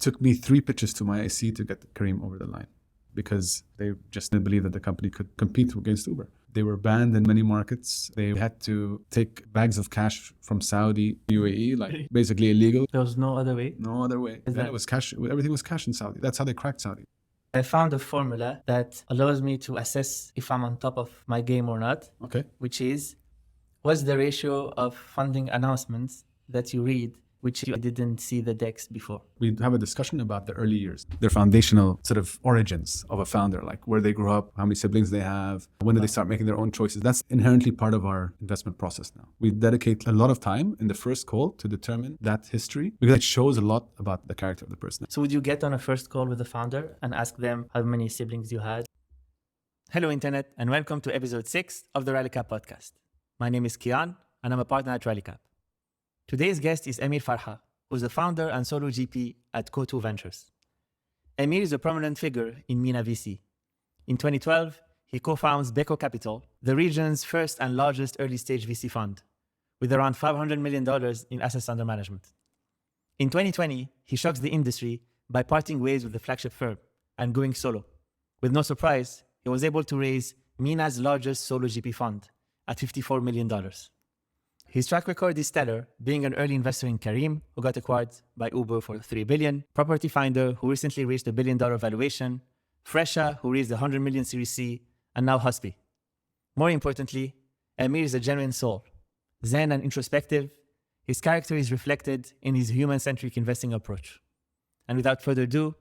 Took me 3 pitches to my IC to get Kareem over the line because they just didn't believe that the company could compete against Uber. They were banned in many markets. They had to take bags of cash from Saudi, UAE, like basically illegal. There was no other way? No other way. Then it was cash. Everything was cash in Saudi. That's how they cracked Saudi. I found a formula that allows me to assess if I'm on top of my game or not. Okay. Which is, what's the ratio of funding announcements that you read which you didn't see the decks before? We have a discussion about the early years, their foundational sort of origins of a founder, like where they grew up, how many siblings they have, when did they start making their own choices. That's inherently part of our investment process now. We dedicate a lot of time in the first call to determine that history because it shows a lot about the character of the person. So would you get on a first call with the founder and ask them how many siblings you had? Hello, Internet, and welcome to episode 6 of the RallyCap podcast. My name is Kyane, and I'm a partner at RallyCap. Today's guest is Amir Farha, who's the founder and solo GP at COTU Ventures. Amir is a prominent figure in MENA VC. In 2012, he co-founds BECO Capital, the region's first and largest early-stage VC fund, with around $500 million in assets under management. In 2020, he shocks the industry by parting ways with the flagship firm and going solo. With no surprise, he was able to raise MENA's largest solo GP fund at $54 million. His track record is stellar, being an early investor in Kareem, who got acquired by Uber for $3 billion, Property Finder, who recently raised $1 billion valuation, Fresha, who raised $100 million Series C, and now Husby. More importantly, Amir is a genuine soul. Zen and introspective, his character is reflected in his human-centric investing approach. And without further ado,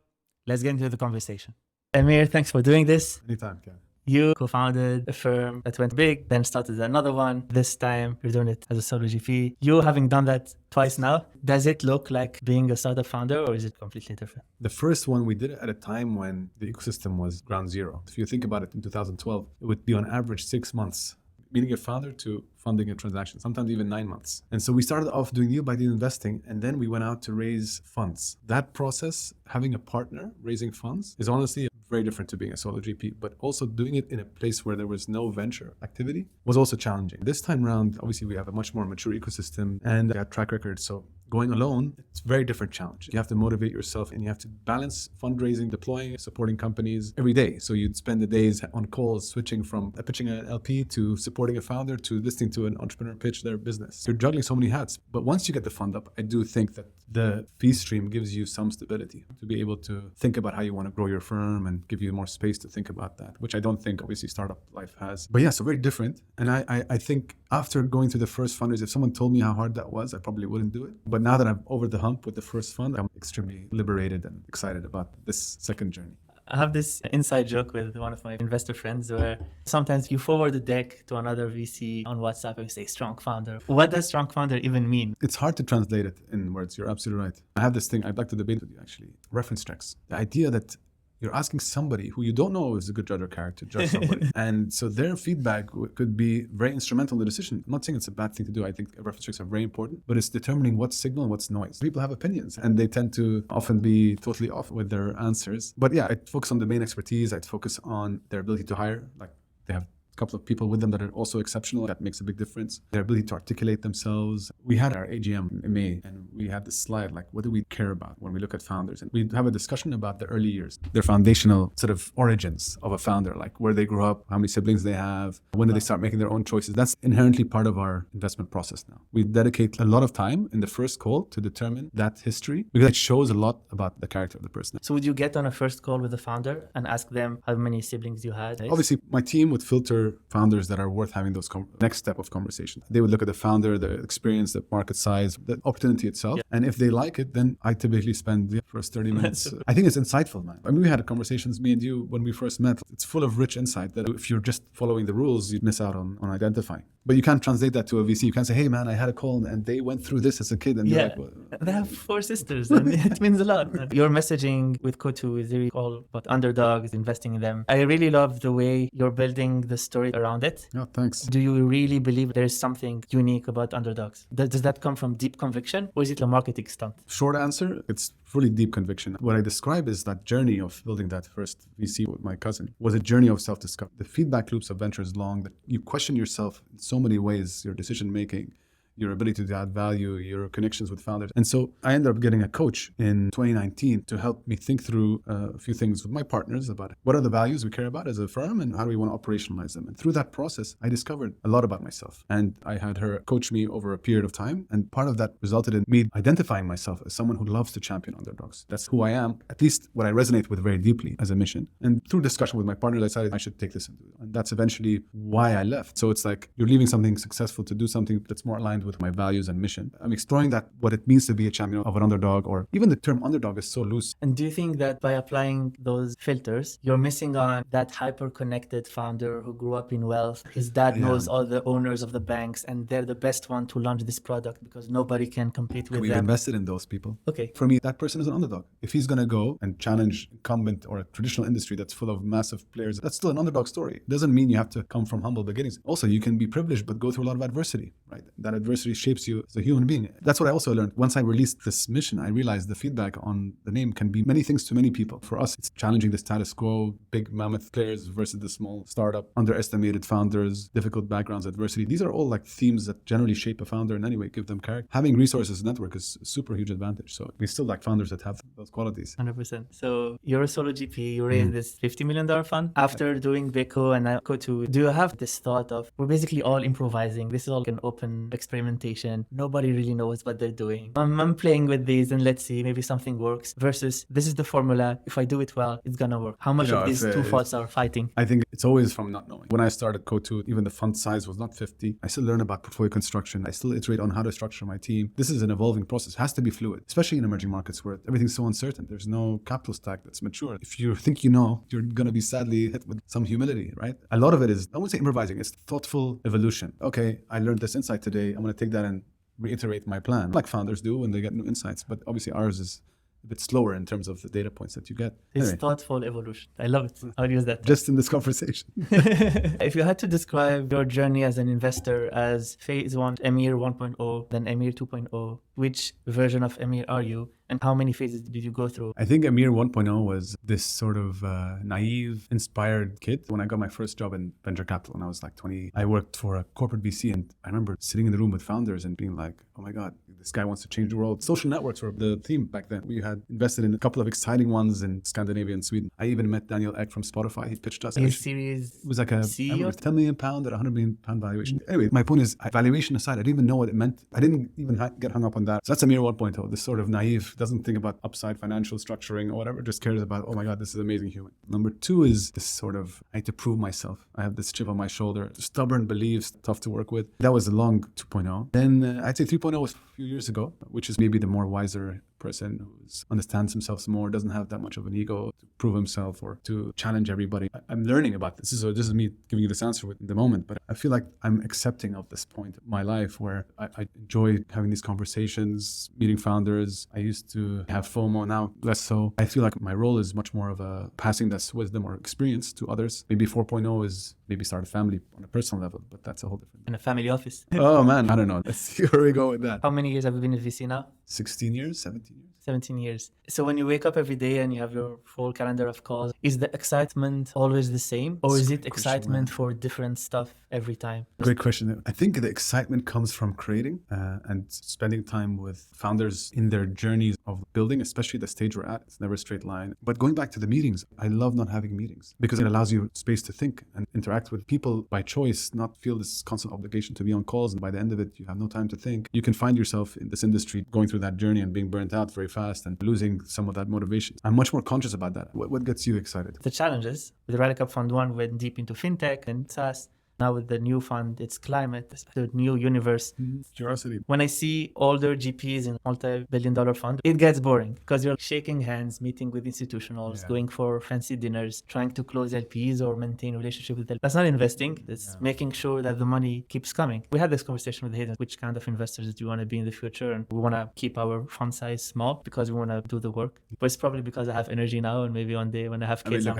let's get into the conversation. Amir, thanks for doing this. Anytime, Ken. You co-founded a firm that went big, then started another one. This time, you're doing it as a solo GP. You having done that twice now, does it look like being a startup founder or is it completely different? The first one, we did it at a time when the ecosystem was ground zero. If you think about it, in 2012, it would be on average 6 months, meeting a founder to funding a transaction, sometimes even 9 months. And so we started off doing deal by deal investing, and then we went out to raise funds. That process, having a partner raising funds, is honestly very different to being a solo GP, but also doing it in a place where there was no venture activity was also challenging. This time around, obviously we have a much more mature ecosystem and a track record. So going alone, it's a very different challenge. You have to motivate yourself and you have to balance fundraising, deploying, supporting companies every day. So you'd spend the days on calls, switching from pitching an LP to supporting a founder to listening to an entrepreneur pitch their business. You're juggling so many hats. But once you get the fund up, I do think that the fee stream gives you some stability to be able to think about how you want to grow your firm and give you more space to think about that, which I don't think obviously startup life has. But yeah, so very different. And I think after going through the first fundraise, if someone told me how hard that was, I probably wouldn't do it. But now that I'm over the hump with the first fund, I'm extremely liberated and excited about this second journey. I have this inside joke with one of my investor friends where sometimes you forward the deck to another VC on WhatsApp and you say strong founder. What does strong founder even mean? It's hard to translate it in words. You're absolutely right. I have this thing I'd like to debate with you actually. Reference checks. The idea that you're asking somebody who you don't know is a good judge or character, judge somebody. And so their feedback could be very instrumental in the decision. I'm not saying it's a bad thing to do. I think reference checks are very important, but it's determining what's signal and what's noise. People have opinions and they tend to often be totally off with their answers. But yeah, I'd focus on domain expertise. I'd focus on their ability to hire. Like they have a couple of people with them that are also exceptional. That makes a big difference. Their ability to articulate themselves. We had our AGM in May and we had this slide, like what do we care about when we look at founders? And we have a discussion about the early years, their foundational sort of origins of a founder, like where they grew up, how many siblings they have, when did they start making their own choices. That's inherently part of our investment process now. We dedicate a lot of time in the first call to determine that history because it shows a lot about the character of the person. So would you get on a first call with the founder and ask them how many siblings you had? Obviously, my team would filter founders that are worth having those next step of conversation. They would look at the founder, the experience, the market size, the opportunity itself. Yeah. And if they like it, then I typically spend the first 30 minutes. I think it's insightful, man. I mean, we had conversations, me and you, when we first met. It's full of rich insight that if you're just following the rules, you'd miss out on identifying. But you can't translate that to a VC. You can't say, hey, man, I had a call and they went through this as a kid. And yeah, like, well, they have 4 sisters and it means a lot. Your messaging with COTU is really all about underdogs, investing in them. I really love the way you're building the story around it. Yeah, thanks. Do you really believe there's something unique about underdogs? Does that come from deep conviction or is it a marketing stunt? Short answer, it's fully deep conviction. What I describe is that journey of building that first VC with my cousin was a journey of self-discovery. The feedback loops of venture is long, that you question yourself in so many ways, your decision making, your ability to add value, your connections with founders. And so I ended up getting a coach in 2019 to help me think through a few things with my partners about what are the values we care about as a firm and how do we want to operationalize them. And through that process, I discovered a lot about myself. And I had her coach me over a period of time. And part of that resulted in me identifying myself as someone who loves to champion underdogs. That's who I am, at least what I resonate with very deeply as a mission. And through discussion with my partners, I decided I should take this and do it. And that's eventually why I left. So it's like you're leaving something successful to do something that's more aligned with my values and mission. I'm exploring that, what it means to be a champion of an underdog, or even the term underdog is so loose. And do you think that by applying those filters, you're missing on that hyper-connected founder who grew up in wealth? His dad knows all the owners of the banks and they're the best one to launch this product because nobody can compete with We've them. invested in those people. Okay. For me, that person is an underdog. If he's going to go and challenge incumbent or a traditional industry that's full of massive players, that's still an underdog story. It doesn't mean you have to come from humble beginnings. Also, you can be privileged, but go through a lot of adversity, right? That adversity shapes you as a human being. That's what I also learned. Once I released this mission, I realized the feedback on the name can be many things to many people. For us, it's challenging the status quo, big mammoth players versus the small startup, underestimated founders, difficult backgrounds, adversity. These are all like themes that generally shape a founder in any way, give them character. Having resources network is a super huge advantage. So we still like founders that have those qualities. 100%. So you're a solo GP, you raised this $50 million fund. After doing BECO and COTU, do you have this thought of, we're basically all improvising. This is all an open experimentation. Nobody really knows what they're doing. I'm playing with these and let's see, maybe something works versus this is the formula. If I do it well, it's going to work. How much of these two thoughts are fighting? I think it's always from not knowing. When I started COTU, even the fund size was not 50. I still learn about portfolio construction. I still iterate on how to structure my team. This is an evolving process. It has to be fluid, especially in emerging markets where everything's so uncertain. There's no capital stack that's mature. If you think you know, you're going to be sadly hit with some humility, right? A lot of it is, I won't say improvising, it's thoughtful evolution. Okay, I learned this insight today. I'm going to take that and reiterate my plan, like founders do when they get new insights. But obviously ours is a bit slower in terms of the data points that you get. It's thoughtful evolution. I love it. I'll use that. Just in this conversation. If you had to describe your journey as an investor as phase 1, Amir 1.0, then Amir 2.0, which version of Amir are you? And how many phases did you go through? I think Amir 1.0 was this sort of naive, inspired kid. When I got my first job in venture capital when I was like 20, I worked for a corporate VC, and I remember sitting in the room with founders and being like, oh my God, this guy wants to change the world. Social networks were the theme back then. We had invested in a couple of exciting ones in Scandinavia and Sweden. I even met Daniel Eck from Spotify. He pitched us. A series It was like a C or £10 million at £100 million valuation. Anyway, my point is, valuation aside, I didn't even know what it meant. I didn't even get hung up on that. So that's Amir 1.0, this sort of naive, doesn't think about upside financial structuring or whatever, just cares about, oh my God, this is an amazing human. Number 2 is this sort of, I had to prove myself. I have this chip on my shoulder, stubborn beliefs, tough to work with. That was a long 2.0. Then I'd say 3.0 was a few years ago, which is maybe the more wiser person who understands himself more, doesn't have that much of an ego to prove himself or to challenge everybody. I'm learning about this. So this is me giving you this answer in the moment, but I feel like I'm accepting of this point in my life where I enjoy having these conversations, meeting founders. I used to have FOMO, now less so. I feel like my role is much more of a passing this wisdom or experience to others. Maybe 4.0 is maybe start a family on a personal level, but that's a whole different. in a family office. Oh man, I don't know. Let's see where we go with that. How many years have you been in VC now? 16 years, 17 years. 17 years. So when you wake up every day and you have your full calendar of calls, is the excitement always the same? Or is it excitement for different stuff every time? Great question. I think the excitement comes from creating and spending time with founders in their journeys of building, especially the stage we're at. It's never a straight line. But going back to the meetings, I love not having meetings because it allows you space to think and interact with people by choice, not feel this constant obligation to be on calls. And by the end of it, you have no time to think. You can find yourself in this industry going through that journey and being burnt out very fast and losing some of that motivation. I'm much more conscious about that. What gets you excited? The challenges with the Rally Cup Fund 1 went deep into fintech and SaaS. Now with the new fund, it's climate, the new universe. Curiosity. When I see older GPs in multi-billion-dollar fund, it gets boring because you're shaking hands, meeting with institutionals, going for fancy dinners, trying to close LPs or maintain relationship with them. That's not investing. It's making sure that the money keeps coming. We had this conversation with Hayden, which kind of investors do you want to be in the future? And we want to keep our fund size small because we want to do the work. But it's probably because I have energy now, and maybe one day when I have kids, I'm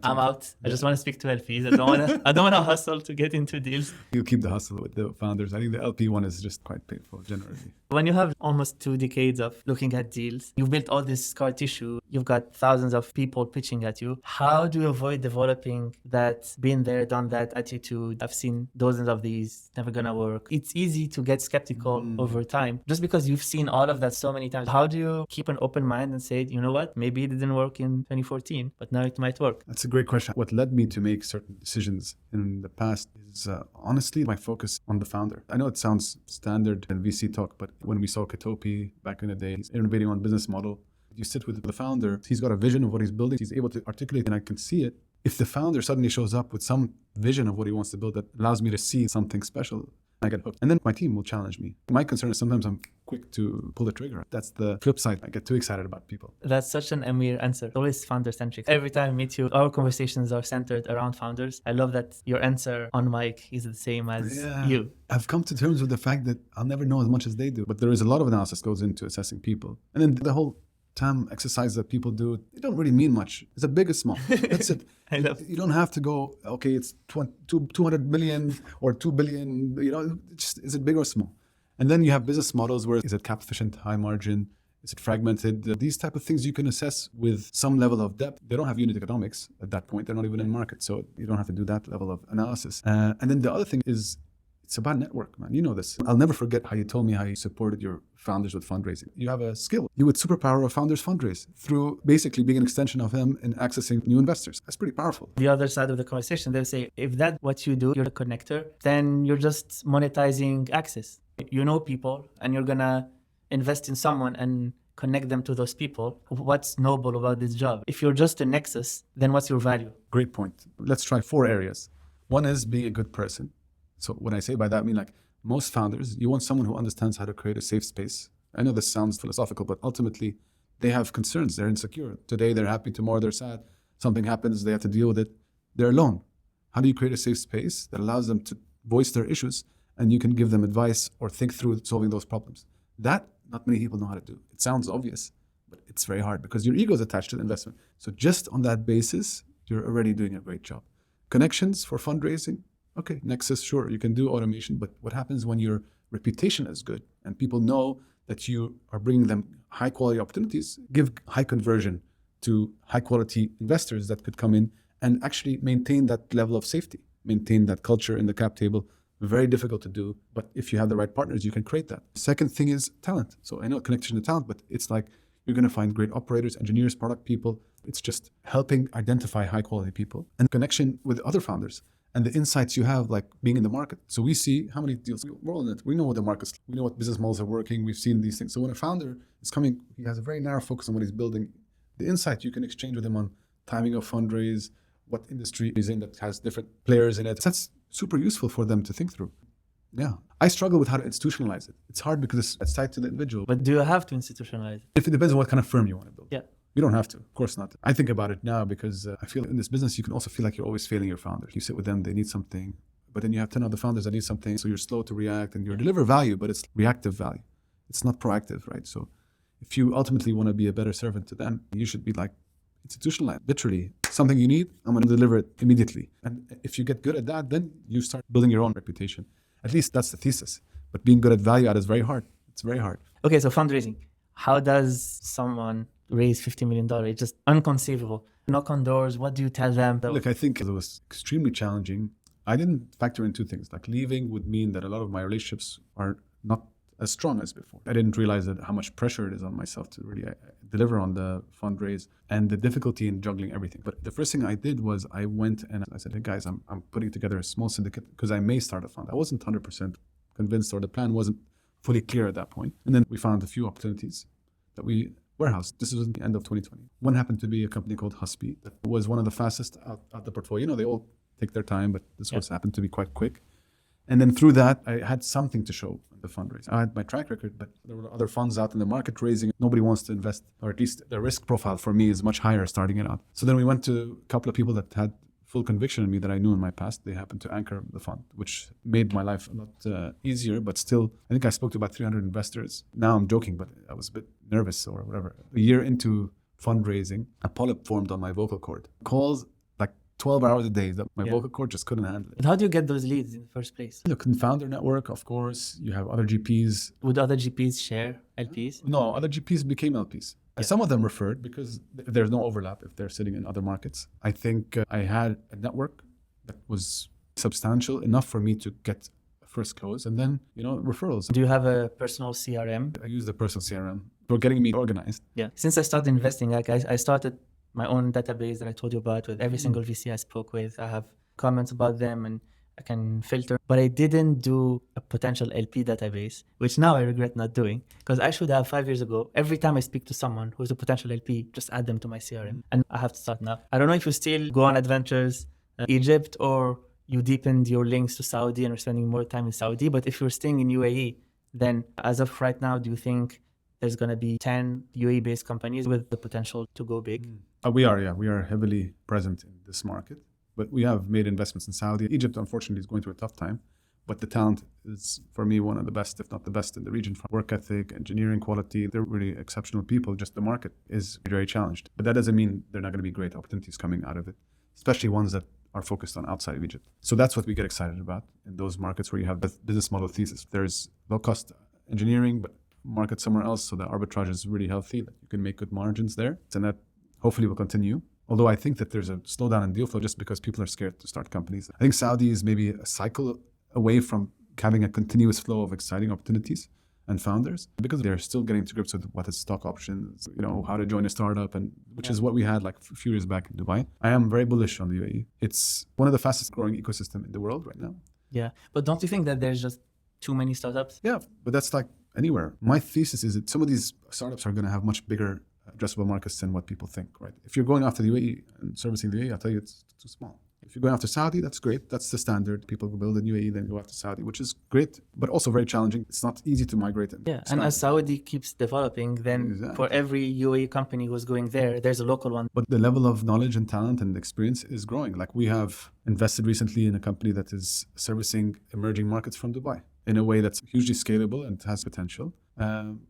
out. I just want to speak to LPs. I don't want to hustle to get into deals. You keep the hustle with the founders. I think the LP one is just quite painful generally. When you have almost 2 decades of looking at deals, you've built all this scar tissue, you've got thousands of people pitching at you. How do you avoid developing that been there, done that attitude? I've seen dozens of these, never gonna work. It's easy to get skeptical over time just because you've seen all of that so many times. How do you keep an open mind and say, you know what, maybe it didn't work in 2014, but now it might work? That's a great question. What led me to make certain decisions in the past is honestly my focus on the founder. I know it sounds standard in VC talk, but when we saw COTU back in the day, he's innovating on business model. You sit with the founder, he's got a vision of what he's building, he's able to articulate, and I can see it. If the founder suddenly shows up with some vision of what he wants to build that allows me to see something special, I get hooked. And then my team will challenge me. My concern is sometimes I'm quick to pull the trigger. That's the flip side. I get too excited about people. That's such an Amir answer. Always founder-centric. Every time I meet you, our conversations are centered around founders. I love that your answer on mic is the same as you. I've come to terms with the fact that I'll never know as much as they do. But there is a lot of analysis goes into assessing people. And then the whole TAM exercise that people do, it don't really mean much. Is it big or small? That's it. I love it. You don't have to go, okay, it's 200 million or 2 billion, just, is it big or small? And then you have business models where is it cap efficient, high margin? Is it fragmented? These type of things you can assess with some level of depth. They don't have unit economics at that point. They're not even in market. So you don't have to do that level of analysis. And then the other thing is, it's about network, man. You know this. I'll never forget how you told me how you supported your founders with fundraising. You have a skill. You would superpower a founder's fundraise through basically being an extension of him and accessing new investors. That's pretty powerful. The other side of the conversation, they'll say, if that's what you do, you're a connector, then you're just monetizing access. You know people and you're going to invest in someone and connect them to those people. What's noble about this job? If you're just a nexus, then what's your value? Great point. Let's try 4 areas. One is being a good person. So when I say by that, I mean like most founders, you want someone who understands how to create a safe space. I know this sounds philosophical, but ultimately they have concerns. They're insecure. Today they're happy, tomorrow they're sad. Something happens, they have to deal with it. They're alone. How do you create a safe space that allows them to voice their issues and you can give them advice or think through solving those problems? That not many people know how to do. It sounds obvious, but it's very hard because your ego is attached to the investment. So just on that basis, you're already doing a great job. Connections for fundraising. Okay, Nexus, sure, you can do automation, but what happens when your reputation is good and people know that you are bringing them high quality opportunities? Give high conversion to high quality investors that could come in and actually maintain that level of safety, maintain that culture in the cap table. Very difficult to do, but if you have the right partners, you can create that. Second thing is talent. So I know connection to talent, but it's like you're going to find great operators, engineers, product people. It's just helping identify high quality people and connection with other founders. And the insights you have, like being in the market. So we see how many deals we're all in it. We know what the market's, we know what business models are working. We've seen these things. So when a founder is coming, he has a very narrow focus on what he's building. The insight you can exchange with him on timing of fundraise, what industry he's in that has different players in it. That's super useful for them to think through. Yeah. I struggle with how to institutionalize it. It's hard because it's tied to the individual. But do you have to institutionalize it? If it depends on what kind of firm you want to build. Yeah. You don't have to, of course not. I think about it now because I feel in this business, you can also feel like you're always failing your founders. You sit with them, they need something, but then you have 10 other founders that need something. So you're slow to react and you deliver value, but it's reactive value. It's not proactive, right? So if you ultimately want to be a better servant to them, you should be like institutionalized, literally. Something you need, I'm going to deliver it immediately. And if you get good at that, then you start building your own reputation. At least that's the thesis. But being good at value add is very hard. It's very hard. Okay, so fundraising. How does someone raise $50 million? It's just unconceivable. Knock on doors. What do you tell them? Look, I think it was extremely challenging. I didn't factor in 2 things. Like leaving would mean that a lot of my relationships are not as strong as before. I didn't realize that how much pressure it is on myself to really deliver on the fundraise and the difficulty in juggling everything. But the first thing I did was I went and I said, hey guys, I'm putting together a small syndicate because I may start a fund. I wasn't 100% convinced, or the plan wasn't fully clear at that point. And then we found a few opportunities that we warehouse. This was at the end of 2020. One happened to be a company called Husby that was one of the fastest out the portfolio. You know, they all take their time, but this was happened to be quite quick. And then through that, I had something to show in the fundraising. I had my track record, but there were other funds out in the market raising. Nobody wants to invest, or at least the risk profile for me is much higher starting it out. So then we went to a couple of people that had full conviction in me that I knew in my past. They happened to anchor the fund, which made my life a lot easier, but still, I think I spoke to about 300 investors. Now I'm joking, but I was a bit nervous or whatever. A year into fundraising, a polyp formed on my vocal cord. Calls like 12 hours a day that my vocal cord just couldn't handle it. But how do you get those leads in the first place? Look, in founder network, of course, you have other GPs. Would other GPs share LPs? No, other GPs became LPs. Some of them referred because there's no overlap if they're sitting in other markets. I think I had a network that was substantial enough for me to get a first close, and then, referrals. Do you have a personal CRM? I use the personal CRM for getting me organized. Yeah. Since I started investing, I started my own database that I told you about with every single VC I spoke with. I have comments about them and I can filter, but I didn't do a potential LP database, which now I regret not doing, because I should have 5 years ago. Every time I speak to someone who's a potential LP, just add them to my CRM, and I have to start now. I don't know if you still go on adventures, Egypt, or you deepened your links to Saudi and are spending more time in Saudi. But if you're staying in UAE, then as of right now, do you think there's going to be 10 UAE-based companies with the potential to go big? We are heavily present in this market. But we have made investments in Saudi. Egypt, unfortunately, is going through a tough time. But the talent is, for me, one of the best, if not the best in the region. From work ethic, engineering quality, they're really exceptional people. Just the market is very challenged. But that doesn't mean they're not going to be great opportunities coming out of it, especially ones that are focused on outside of Egypt. So that's what we get excited about in those markets where you have the business model thesis. There's low-cost engineering, but market somewhere else. So the arbitrage is really healthy, that you can make good margins there. And that hopefully will continue. Although I think that there's a slowdown in deal flow just because people are scared to start companies. I think Saudi is maybe a cycle away from having a continuous flow of exciting opportunities and founders, because they're still getting to grips with what is stock options, how to join a startup, and which is what we had like a few years back in Dubai. I am very bullish on the UAE. It's one of the fastest growing ecosystem in the world right now. Yeah, but don't you think that there's just too many startups? Yeah, but that's like anywhere. My thesis is that some of these startups are going to have much bigger addressable markets than what people think, right? If you're going after the UAE and servicing the UAE, I'll tell you it's too small. If you're going after Saudi, that's great. That's the standard. People will build in UAE, then go after Saudi, which is great, but also very challenging. It's not easy to migrate in. Yeah, and as Saudi keeps developing, then for every UAE company who's going there, there's a local one. But the level of knowledge and talent and experience is growing. Like we have invested recently in a company that is servicing emerging markets from Dubai in a way that's hugely scalable and has potential.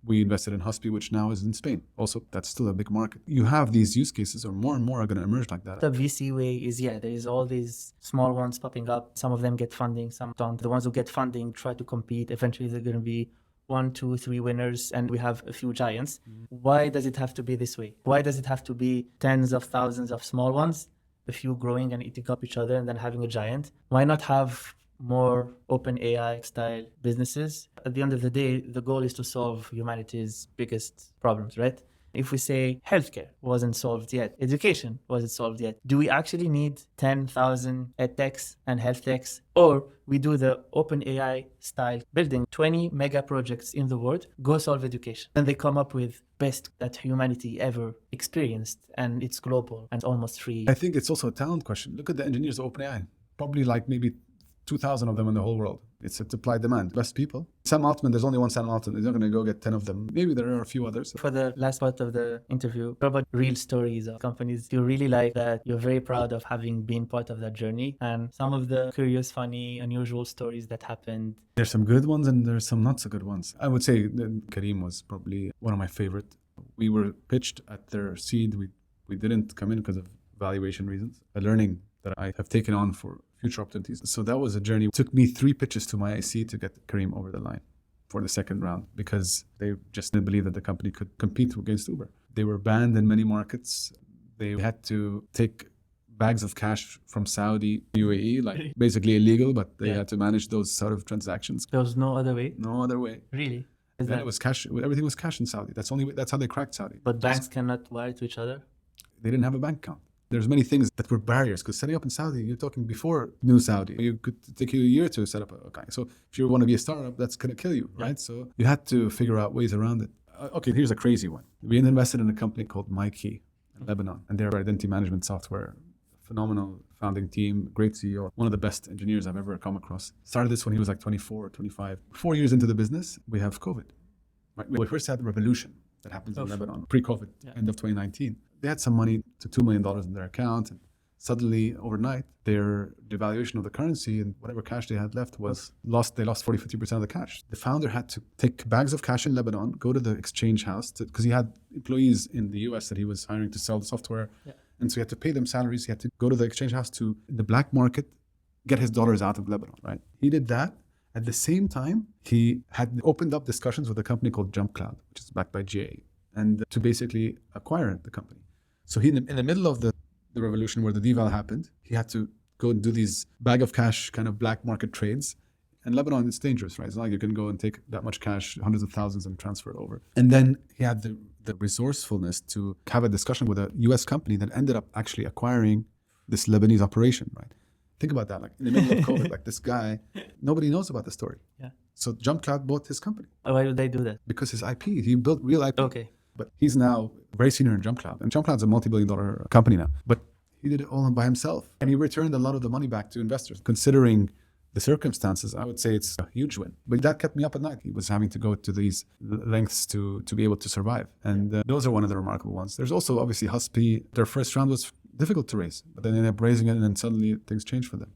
We invested in Hospi, which now is in Spain. Also, that's still a big market. You have these use cases, or more and more are going to emerge like that. The VC way is, there is all these small ones popping up. Some of them get funding, some don't. The ones who get funding try to compete. Eventually, they're going to be 1, 2, 3 winners, and we have a few giants. Why does it have to be this way? Why does it have to be tens of thousands of small ones, a few growing and eating up each other, and then having a giant? Why not have more open AI style businesses? At the end of the day, the goal is to solve humanity's biggest problems, right? If we say healthcare wasn't solved yet, education wasn't solved yet, do we actually need 10,000 edtechs and health techs? Or we do the open AI style building 20 mega projects in the world, go solve education. And they come up with best that humanity ever experienced, and it's global and almost free. I think it's also a talent question. Look at the engineers of OpenAI. Probably like maybe 2,000 of them in the whole world. It's a supply demand. Best people. Sam Altman, there's only one Sam Altman. He's not going to go get 10 of them. Maybe there are a few others. For the last part of the interview, what about real stories of companies you really like that you're very proud of having been part of that journey, and some of the curious, funny, unusual stories that happened? There's some good ones and there's some not so good ones. I would say Kareem was probably one of my favorite. We were pitched at their seed. We didn't come in because of valuation reasons. A learning that I have taken on for future opportunities. So that was a journey. It took me 3 pitches to my IC to get Kareem over the line for the second round, because they just didn't believe that the company could compete against Uber. They were banned in many markets. They had to take bags of cash from Saudi, UAE, like basically illegal, but they had to manage those sort of transactions. There was no other way? No other way. Really? And it was cash. Everything was cash in Saudi. That's how they cracked Saudi. But banks cannot wire to each other? They didn't have a bank account. There's many things that were barriers, because setting up in Saudi, you're talking before new Saudi. It could take you a year to set up a bank. So if you want to be a startup, that's going to kill you, right? So you had to figure out ways around it. Okay, here's a crazy one. We invested in a company called MyKey in Lebanon, and they're identity management software. Phenomenal founding team, great CEO, one of the best engineers I've ever come across. Started this when he was like 24, 25. 4 years into the business, we have COVID. Right? We first had the revolution that happens in Lebanon, pre-COVID, end of 2019. They had some money, to $2 million in their account, and suddenly overnight their devaluation of the currency and whatever cash they had left was lost. They lost 40-50% of the cash. The founder had to take bags of cash in Lebanon, go to the exchange house, because he had employees in the US that he was hiring to sell the software, And so he had to pay them salaries. He had to go to the exchange house to the black market, get his dollars out of Lebanon, right? He did that. At the same time, he had opened up discussions with a company called JumpCloud, which is backed by GA, and to basically acquire the company. So he, in the middle of the revolution where the deval happened, he had to go and do these bag of cash kind of black market trades. And Lebanon, it's dangerous, right? It's not like you can go and take that much cash, hundreds of thousands, and transfer it over. And then he had the resourcefulness to have a discussion with a US company that ended up actually acquiring this Lebanese operation, right? Think about that, like in the middle of COVID, like this guy, nobody knows about the story. Yeah. So JumpCloud bought his company. Why would they do that? Because his IP, he built real IP. Okay. But he's now very senior in JumpCloud. And JumpCloud's a multi-billion-dollar company now. But he did it all by himself. And he returned a lot of the money back to investors. Considering the circumstances, I would say it's a huge win. But that kept me up at night. He was having to go to these lengths to be able to survive. And those are one of the remarkable ones. There's also obviously Husky. Their first round was difficult to raise, but then they ended up raising it and then suddenly things changed for them.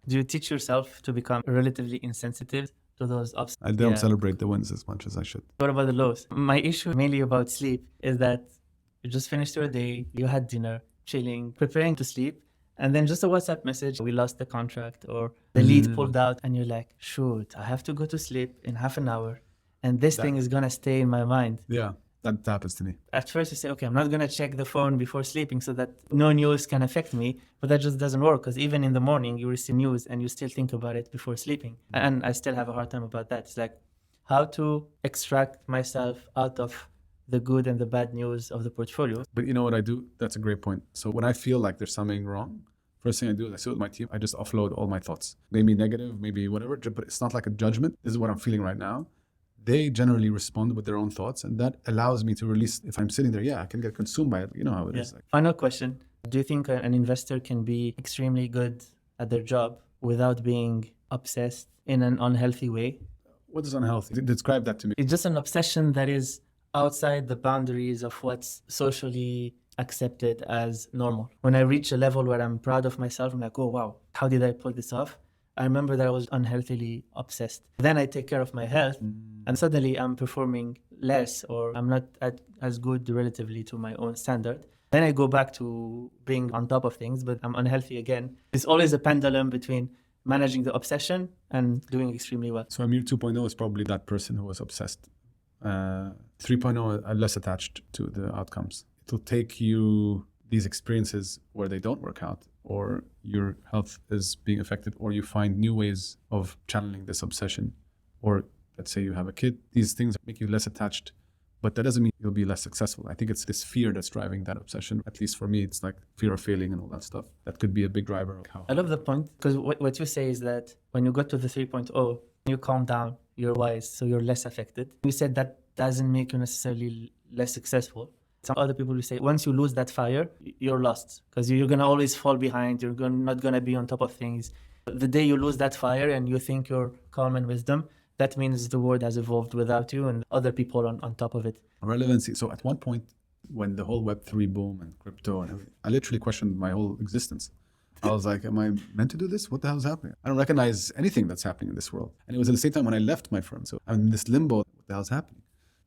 Do you teach yourself to become relatively insensitive to those ups? I don't celebrate the wins as much as I should. What about the lows? My issue mainly about sleep is that you just finished your day, you had dinner, chilling, preparing to sleep, and then just a WhatsApp message, we lost the contract or the lead pulled out, and you're like, shoot, I have to go to sleep in half an hour and this thing is gonna stay in my mind. Yeah, that happens to me. At first you say, okay, I'm not gonna check the phone before sleeping so that no news can affect me, but that just doesn't work because even in the morning you receive news and you still think about it before sleeping. And I still have a hard time about that. It's like how to extract myself out of the good and the bad news of the portfolio. But you know what I do? That's a great point. So when I feel like there's something wrong, first thing I do is I sit with my team, I just offload all my thoughts. Maybe negative, maybe whatever, but it's not like a judgment. This is what I'm feeling right now. They generally respond with their own thoughts, and that allows me to release. If I'm sitting there, I can get consumed by it. You know how it is. Like. Final question. Do you think an investor can be extremely good at their job without being obsessed in an unhealthy way? What is unhealthy? Describe that to me. It's just an obsession that is outside the boundaries of what's socially accepted as normal. When I reach a level where I'm proud of myself, I'm like, oh, wow, how did I pull this off? I remember that I was unhealthily obsessed. Then I take care of my health and suddenly I'm performing less or I'm not as good relatively to my own standard. Then I go back to being on top of things, but I'm unhealthy again. It's always a pendulum between managing the obsession and doing extremely well. So Amir 2.0 is probably that person who was obsessed. 3.0 are less attached to the outcomes. It'll take you these experiences where they don't work out or your health is being affected or you find new ways of channeling this obsession or let's say you have a kid. These things make you less attached, but that doesn't mean you'll be less successful. I think it's this fear that's driving that obsession. At least for me, it's like fear of failing and all that stuff. That could be a big driver of how. I love the point because what you say is that when you go to the 3.0, you calm down, you're wise, so you're less affected. You said that doesn't make you necessarily less successful. Some other people will say, once you lose that fire, you're lost because you're going to always fall behind. You're not going to be on top of things. The day you lose that fire and you think you're calm and wisdom, that means the world has evolved without you and other people on top of it. Relevancy. So at one point, when the whole Web3 boom and crypto and everything, I literally questioned my whole existence. I was like, am I meant to do this? What the hell is happening? I don't recognize anything that's happening in this world. And it was at the same time when I left my firm. So I'm in this limbo. What the hell is happening?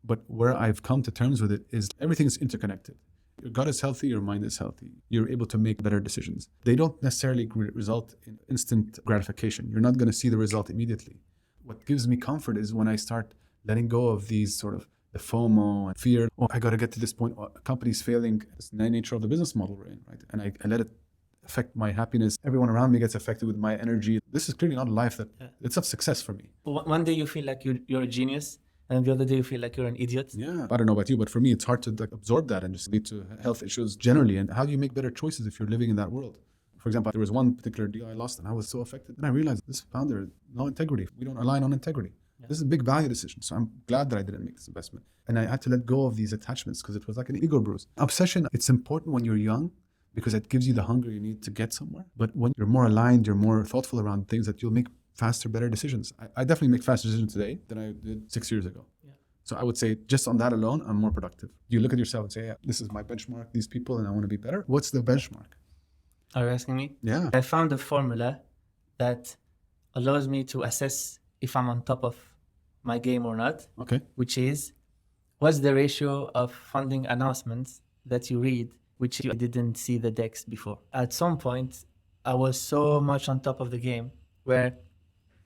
But where I've come to terms with it is everything is interconnected. Your gut is healthy, your mind is healthy. You're able to make better decisions. They don't necessarily result in instant gratification. You're not going to see the result immediately. What gives me comfort is when I start letting go of these sort of the FOMO and fear. Oh, I got to get to this point. Oh, a company's failing. It's the nature of the business model we're in, right? And I let it affect my happiness. Everyone around me gets affected with my energy. This is clearly not a life it's of success for me. One day you feel like you're a genius. And the other day you feel like you're an idiot. Yeah, I don't know about you, but for me, it's hard to absorb that and just lead to health issues generally. And how do you make better choices if you're living in that world? For example, there was one particular deal I lost and I was so affected. And I realized this founder, no integrity. We don't align on integrity. Yeah. This is a big value decision. So I'm glad that I didn't make this investment. And I had to let go of these attachments because it was like an ego bruise. Obsession, it's important when you're young because it gives you the hunger you need to get somewhere. But when you're more aligned, you're more thoughtful around things that you'll make faster, better decisions. I definitely make faster decisions today than I did 6 years ago. Yeah. So I would say just on that alone, I'm more productive. You look at yourself and say, yeah, this is my benchmark, these people, and I want to be better. What's the benchmark? Are you asking me? Yeah. I found a formula that allows me to assess if I'm on top of my game or not. Okay. Which is, what's the ratio of funding announcements that you read which you didn't see the decks before. At some point, I was so much on top of the game where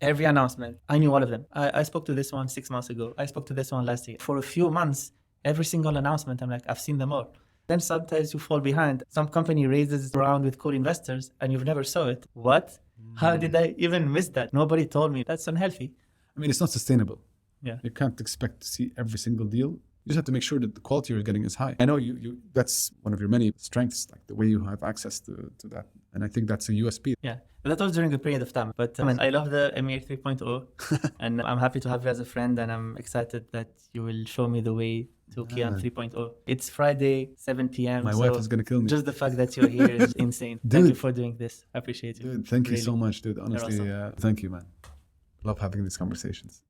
every announcement, I knew all of them. I spoke to this one 6 months ago. I spoke to this one last year. For a few months, every single announcement, I'm like, I've seen them all. Then sometimes you fall behind. Some company raises around with cool investors and you've never saw it. What? How did I even miss that? Nobody told me. That's unhealthy. I mean, it's not sustainable. Yeah. You can't expect to see every single deal. You just have to make sure that the quality you're getting is high. I know you that's one of your many strengths, like the way you have access to that. And I think that's a USP. Yeah, that was during a period of time. But I love the Amir 3.0 and I'm happy to have you as a friend, and I'm excited that you will show me the way to Kyane 3.0. It's Friday, 7 p.m. My wife is going to kill me. Just the fact that you're here is insane. Dude. Thank you for doing this. I appreciate you. Dude, thank you Really. so much, dude. Honestly, You're awesome. thank you, man. Love having these conversations.